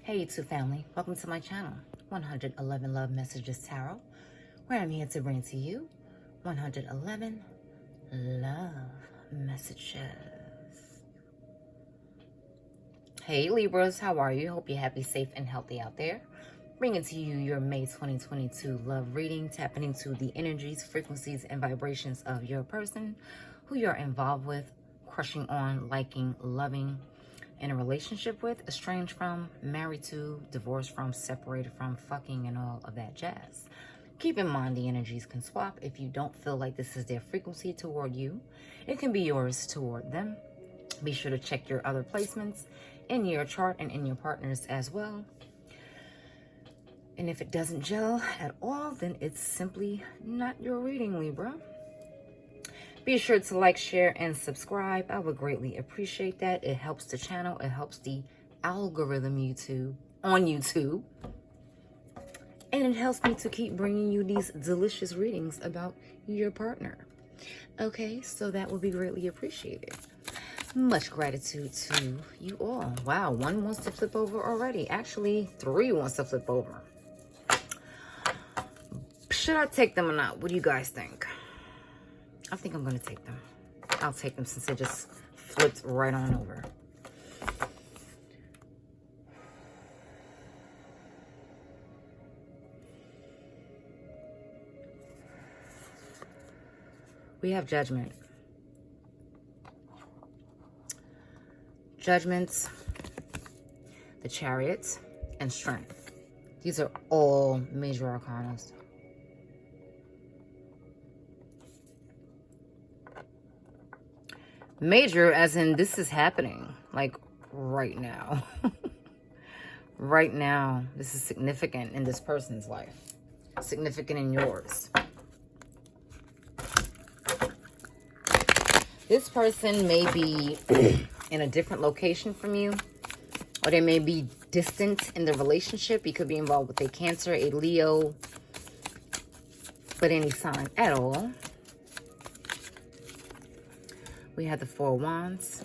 Hey YouTube family, welcome to my channel, 111 Love Messages Tarot, where I'm here to bring to you 111 love messages. Hey Libras, how are you? Hope you're happy, safe, and healthy out there. Bringing to you your May 2022 love reading, tapping into the energies, frequencies, and vibrations of your person, who you're involved with, crushing on, liking, loving, in a relationship with, estranged from, married to, divorced from, separated from, fucking, and all of that jazz. Keep in mind the energies can swap. If you don't feel like this is their frequency toward you, it can be yours toward them. Be sure to check your other placements in your chart and in your partners as well. And if it doesn't gel at all, then it's simply not your reading, Libra. Be sure to like, share, and subscribe. I would greatly appreciate that. It helps the channel. It helps the algorithm on YouTube. And it helps me to keep bringing you these delicious readings about your partner. Okay, so that would be greatly appreciated. Much gratitude to you all. Wow, one wants to flip over already. Actually, three wants to flip over. Should I take them or not? What do you guys think? I think I'm going to take them. I'll take them since it just flipped right on over. We have judgment. Judgments, the Chariot, and Strength. These are all major arcanas. Major as in this is happening, like right now. Right now, this is significant in this person's life. Significant in yours. This person may be in a different location from you, or they may be distant in the relationship. You could be involved with a Cancer, a Leo, but any sign at all. We have the Four of Wands.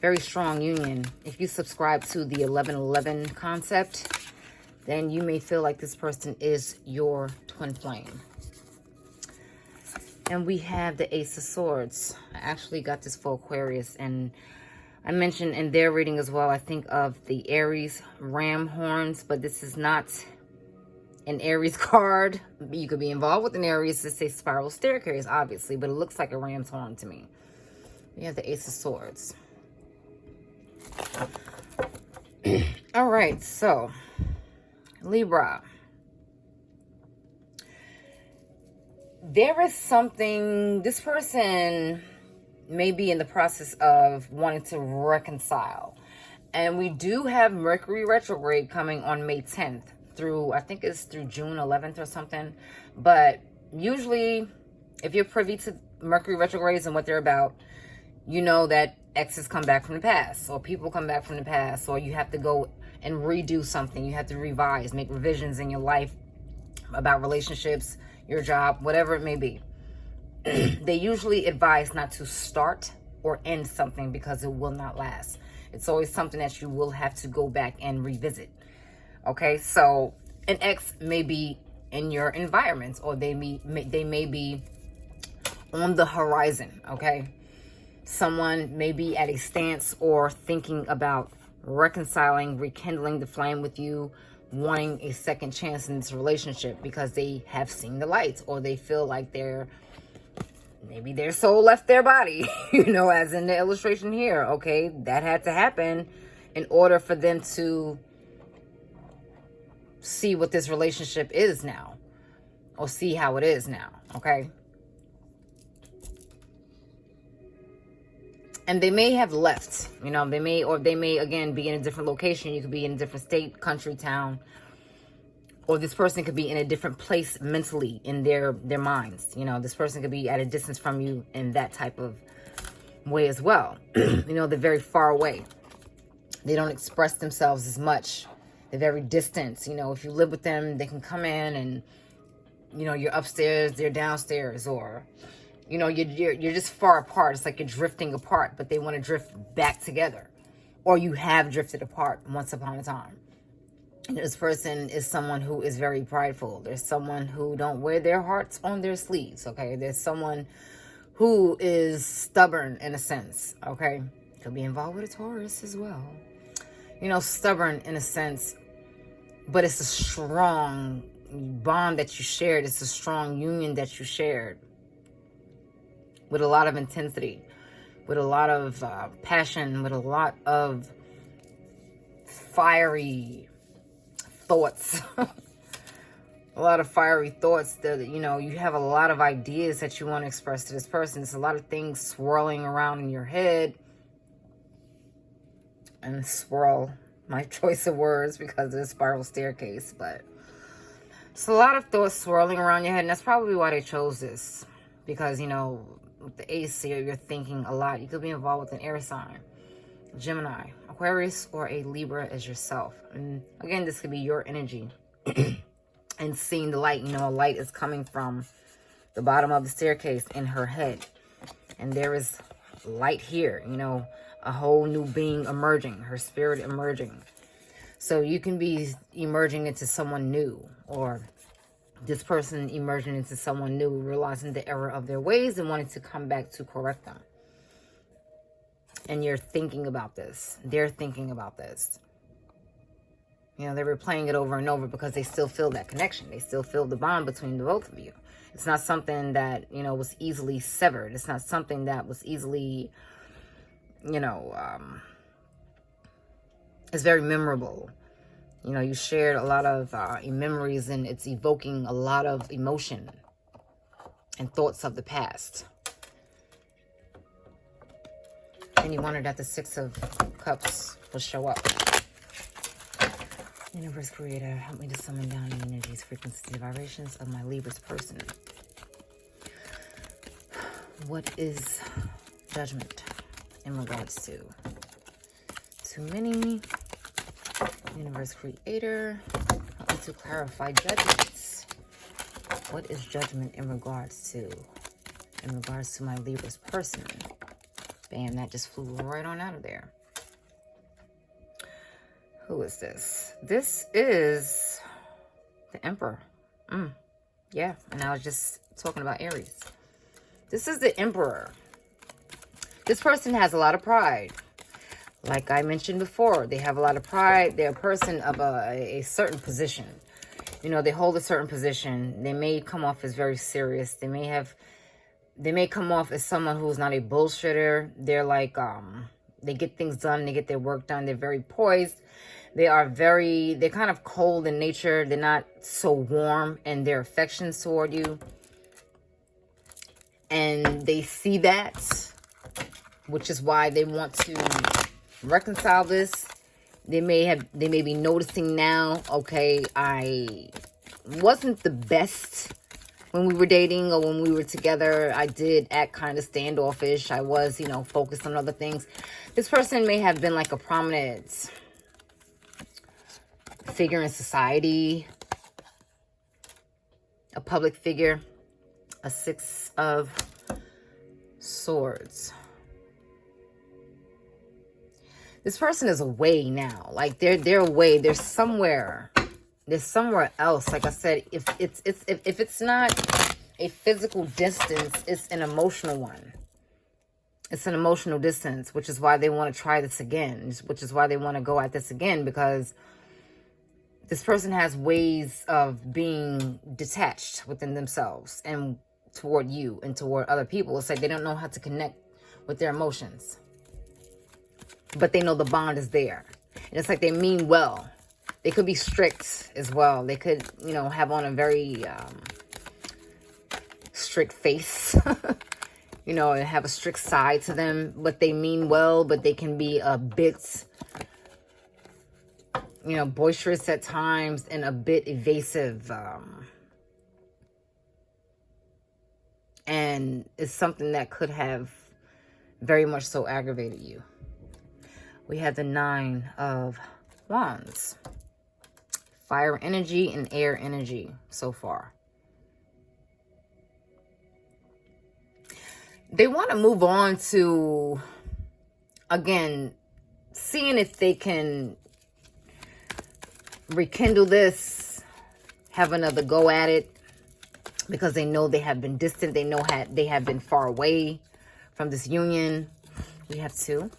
Very strong union. If you subscribe to the 1111 concept, then you may feel like this person is your twin flame. And we have the Ace of Swords. I actually got this for Aquarius, and I mentioned in their reading as well, I think of the Aries ram horns, but this is not an Aries card. You could be involved with an Aries. It's a spiral staircase, obviously, but it looks like a ram's horn to me. We have the Ace of Swords. All right, so Libra. There is something, this person may be in the process of wanting to reconcile. And we do have Mercury retrograde coming on May 10th. Through, I think it's through June 11th or something. But usually, if you're privy to Mercury retrogrades and what they're about, you know that exes come back from the past, or people come back from the past, or you have to go and redo something. You have to revise, make revisions in your life about relationships, your job, whatever it may be. They usually advise not to start or end something because it will not last. It's always something that you will have to go back and revisit. Okay, so an ex may be in your environment, or they may be on the horizon, okay? Someone may be at a stance or thinking about reconciling, rekindling the flame with you, wanting a second chance in this relationship because they have seen the light, or they feel like maybe their soul left their body, you know, as in the illustration here, okay? That had to happen in order for them to see what this relationship is now, or see how it is now, okay? And they may have left, you know, they may again be in a different location. You could be in a different state, country, town, or this person could be in a different place mentally in their minds. You know, this person could be at a distance from you in that type of way as well. You know, they're very far away. They don't express themselves as much. They're very distant. You know, if you live with them, they can come in and, you know, you're upstairs, they're downstairs, or You know, you're just far apart. It's like you're drifting apart, but they want to drift back together. Or you have drifted apart once upon a time. And this person is someone who is very prideful. There's someone who don't wear their hearts on their sleeves, okay? There's someone who is stubborn in a sense, okay? Could be involved with a Taurus as well. You know, stubborn in a sense, but it's a strong bond that you shared. It's a strong union that you shared with a lot of intensity, with a lot of passion, with a lot of fiery thoughts. A lot of fiery thoughts that, you know, you have a lot of ideas that you want to express to this person. There's a lot of things swirling around in your head. And swirl, my choice of words because of the spiral staircase, but it's a lot of thoughts swirling around your head, and that's probably why they chose this, because, you know, with the ace here, you're thinking a lot. You could be involved with an air sign, Gemini, Aquarius, or a Libra as yourself. And again, this could be your energy and seeing the light. You know, a light is coming from the bottom of the staircase in her head, and there is light here, you know, a whole new being emerging, her spirit emerging. So you can be emerging into someone new, or this person emerging into someone new, realizing the error of their ways and wanting to come back to correct them. And you're thinking about this. They're thinking about this. You know, they were playing it over and over because they still feel that connection. They still feel the bond between the both of you. It's not something that, you know, was easily severed. It's not something that was easily, you know, it's very memorable. You know, you shared a lot of memories, and it's evoking a lot of emotion and thoughts of the past. And you wondered that the Six of Cups will show up. Universe Creator, help me to summon down the energies, frequencies, and vibrations of my Libra's person. What is judgment in regards to? Too many. Universe Creator, help me to clarify judgments. What is judgment in regards to? In regards to my Libra's person. Bam, that just flew right on out of there. Who is this? This is the Emperor. Yeah, and I was just talking about Aries. This is the Emperor. This person has a lot of pride. Like I mentioned before, they have a lot of pride. They're a person of a certain position. You know, they hold a certain position. They may come off as very serious. They may come off as someone who's not a bullshitter. They're like, they get things done. They get their work done. They're very poised. They're kind of cold in nature. They're not so warm in their affections toward you. And they see that, which is why they want to reconcile this. They may be noticing now, okay, I wasn't the best when we were dating or when we were together. I did act kind of standoffish. I was, you know, focused on other things. This person may have been like a prominent figure in society, a public figure, a Six of Swords. This person is away now. Like they're away. They're somewhere else. Like I said, if it's not a physical distance, it's an emotional one. It's an emotional distance, which is why they want to try this again, which is why they want to go at this again, because this person has ways of being detached within themselves and toward you and toward other people. It's like they don't know how to connect with their emotions, but they know the bond is there. And it's like they mean well. They could be strict as well. They could, you know, have on a very strict face, you know, and have a strict side to them, but they mean well, but they can be a bit, you know, boisterous at times and a bit evasive. And it's something that could have very much so aggravated you. We had the Nine of Wands. Fire energy and air energy so far. They want to move on to, again, seeing if they can rekindle this, have another go at it, because they know they have been distant. They know they have been far away from this union. We have 2.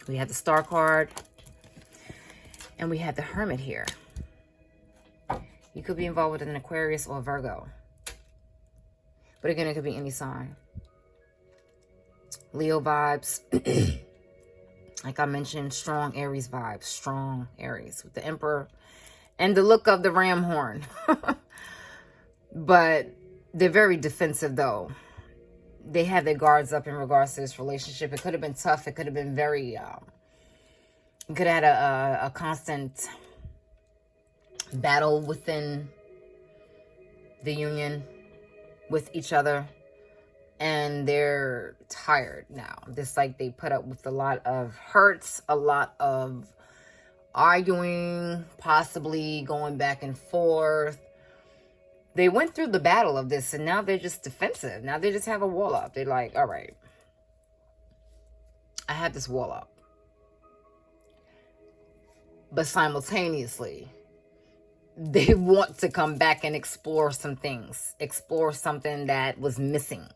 We have the Star card. And we have the Hermit here. You could be involved with an Aquarius or Virgo. But again, it could be any sign. Leo vibes. Like I mentioned, strong Aries vibes. Strong Aries with the Emperor and the look of the ram horn. But they're very defensive, though. They have their guards up in regards to this relationship. It could have been tough. It could have been very... you could have had a constant battle within the union with each other. And they're tired now. Just like they put up with a lot of hurts, a lot of arguing, possibly going back and forth. They went through the battle of this, and now they're just defensive. Now they just have a wall up. They're like, all right, I have this wall up. But simultaneously, they want to come back and explore some things. Explore something that was missing.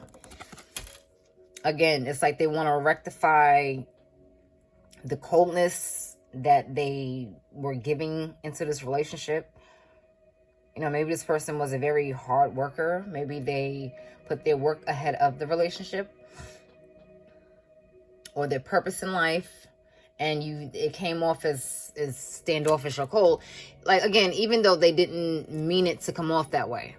Again, it's like they want to rectify the coldness that they were giving into this relationship. You know, maybe this person was a very hard worker. Maybe they put their work ahead of the relationship or their purpose in life. And it came off as standoffish or cold. Like, again, even though they didn't mean it to come off that way.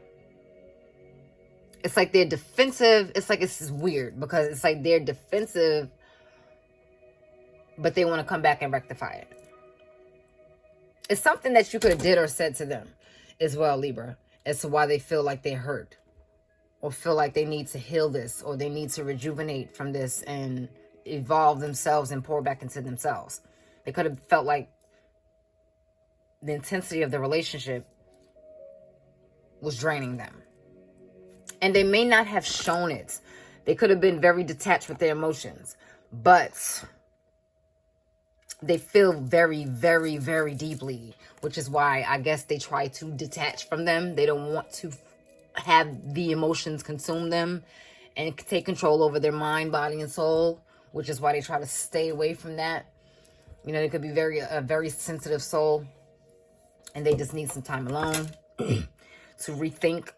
It's like they're defensive. It's like it's weird because it's like they're defensive, but they want to come back and rectify it. It's something that you could have did or said to them as well, Libra, as to why they feel like they're hurt or feel like they need to heal this or they need to rejuvenate from this and evolve themselves and pour back into themselves. They could have felt like the intensity of the relationship was draining them. And they may not have shown it. They could have been very detached with their emotions. But they feel very, very, very deeply. Which is why I guess they try to detach from them. They don't want to have the emotions consume them and take control over their mind, body, and soul. Which is why they try to stay away from that. You know, they could be a very sensitive soul. And they just need some time alone to rethink.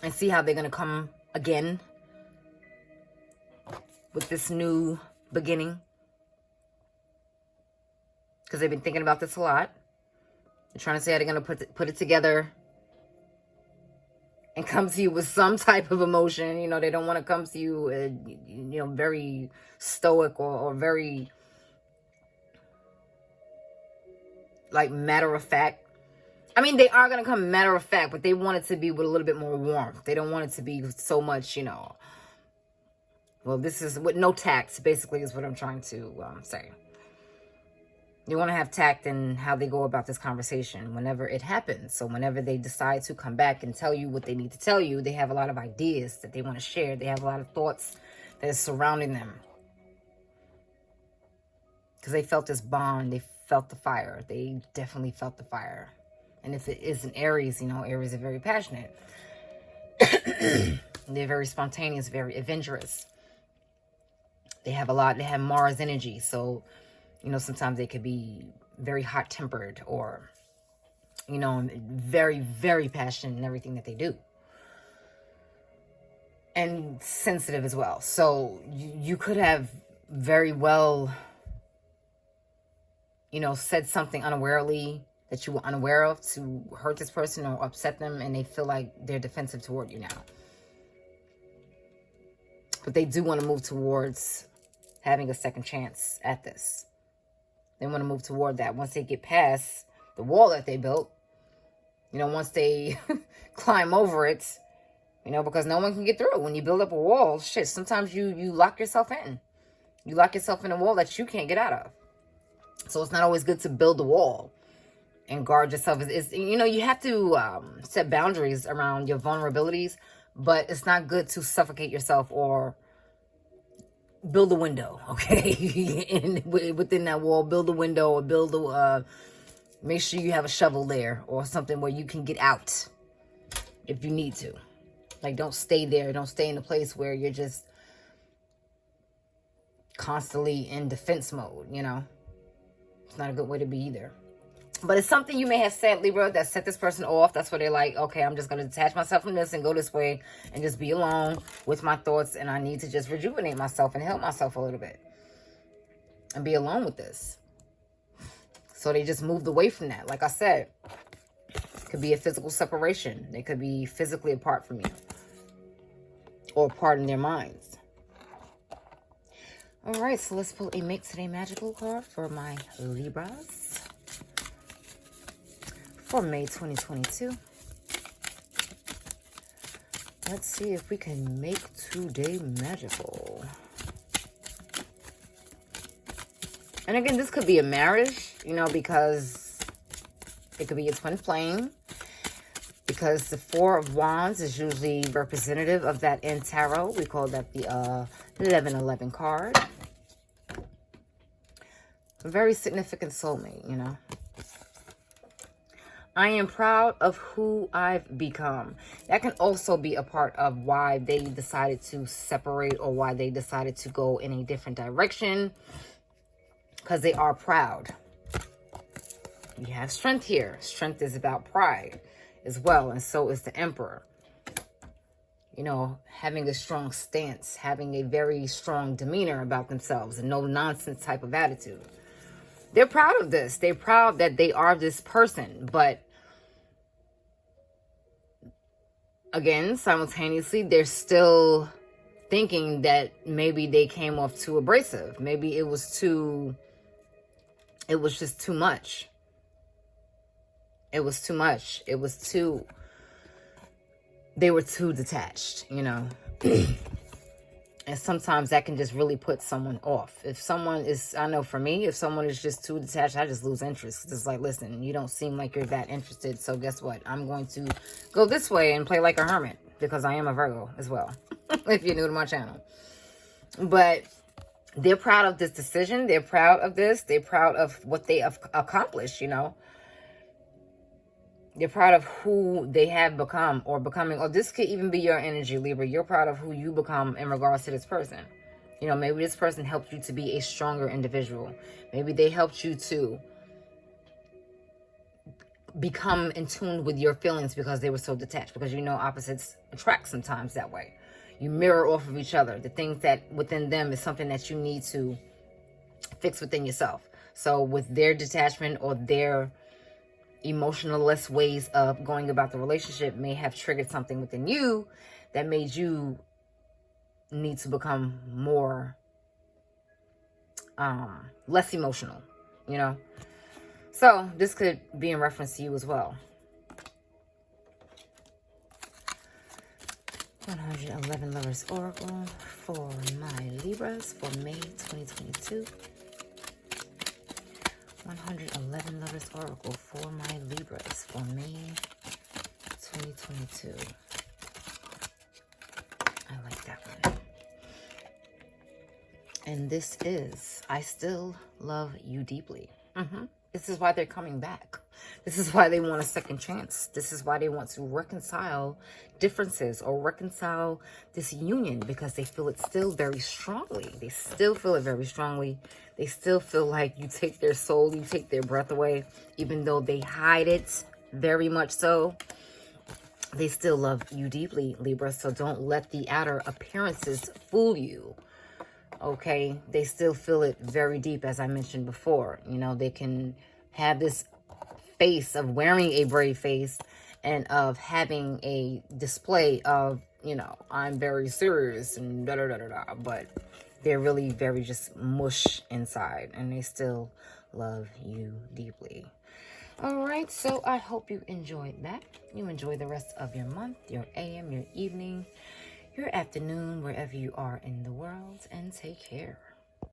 And see how they're going to come again with this new beginning. Because they've been thinking about this a lot. They're trying to say how they're going to put it together. And come to you with some type of emotion. You know, they don't want to come to you, you know, very stoic or very, like, matter of fact. I mean, they are going to come matter of fact, but they want it to be with a little bit more warmth. They don't want it to be so much, you know. Well, this is with no tact, basically, is what I'm trying to say. You want to have tact in how they go about this conversation whenever it happens. So whenever they decide to come back and tell you what they need to tell you, they have a lot of ideas that they want to share. They have a lot of thoughts that is surrounding them. Because they felt this bond. They felt the fire. They definitely felt the fire. And if it is an Aries, you know, Aries are very passionate. They're very spontaneous, very adventurous. They have Mars energy. So, you know, sometimes they could be very hot-tempered or, you know, very, very passionate in everything that they do. And sensitive as well. So you could have very well, you know, said something unawarely that you were unaware of to hurt this person or upset them, and they feel like they're defensive toward you now. But they do want to move towards having a second chance at this. They want to move toward that once they get past the wall that they built. You know, once they climb over it, you know, because no one can get through. When you build up a wall, shit, sometimes you lock yourself in. You lock yourself in a wall that you can't get out of. So it's not always good to build a wall. and guard yourself. You know, you have to set boundaries around your vulnerabilities, but it's not good to suffocate yourself or build a window, okay? And within that wall, build a window, or build a, make sure you have a shovel there or something where you can get out if you need to. Like, don't stay there. Don't stay in a place where you're just constantly in defense mode, you know? It's not a good way to be either. But it's something you may have said, Libra, that set this person off. That's where they're like, okay, I'm just going to detach myself from this and go this way and just be alone with my thoughts. And I need to just rejuvenate myself and help myself a little bit and be alone with this. So they just moved away from that. Like I said, it could be a physical separation. They could be physically apart from you or apart in their minds. All right, so let's pull a Make Today Magical card for my Libras for May 2022. Let's see if we can make today magical. And again, this could be a marriage, you know, because it could be a twin flame. Because the Four of Wands is usually representative of that in tarot. We call that the 1111 card. A very significant soulmate, you know. I am proud of who I've become. That can also be a part of why they decided to separate or why they decided to go in a different direction. Because they are proud. You have strength here. Strength is about pride as well. And so is the Emperor. You know, having a strong stance. Having a very strong demeanor about themselves. And no nonsense type of attitude. They're proud of this. They're proud that they are this person. But again, simultaneously, they're still thinking that maybe they came off too abrasive. Maybe it was just too much. It was too much. They were too detached, you know. And sometimes that can just really put someone off. If someone is, I know for me, if someone is just too detached, I just lose interest. It's like, listen, you don't seem like you're that interested. So guess what? I'm going to go this way and play like a hermit because I am a Virgo as well, if you're new to my channel. But they're proud of this decision. They're proud of this. They're proud of what they have accomplished, you know. They're proud of who they have become or becoming. Or this could even be your energy, Libra. You're proud of who you become in regards to this person. You know, maybe this person helped you to be a stronger individual. Maybe they helped you to become in tune with your feelings because they were so detached. Because, you know, opposites attract sometimes that way. You mirror off of each other. The things that within them is something that you need to fix within yourself. So with their detachment or their emotionless ways of going about the relationship may have triggered something within you that made you need to become more less emotional, you know. So this could be in reference to you as well. 111 Lovers Oracle for my Libras for May 2022. 111 Lovers Oracle for my Libras for May 2022. I like that one. And this is, I still love you deeply. This is why they're coming back. This is why they want a second chance. This is why they want to reconcile differences or reconcile this union, because they feel it still very strongly. They still feel it very strongly. They still feel like you take their soul, you take their breath away, even though they hide it very much so. They still love you deeply, Libra. So don't let the outer appearances fool you. Okay, they still feel it very deep, as I mentioned before. You know, they can have this face of wearing a brave face and of having a display of, you know, I'm very serious and da-da-da-da-da. But they're really very just mush inside, and they still love you deeply. All right, so I hope you enjoyed that. You enjoy the rest of your month, your AM, your evening, your afternoon, wherever you are in the world, and take care.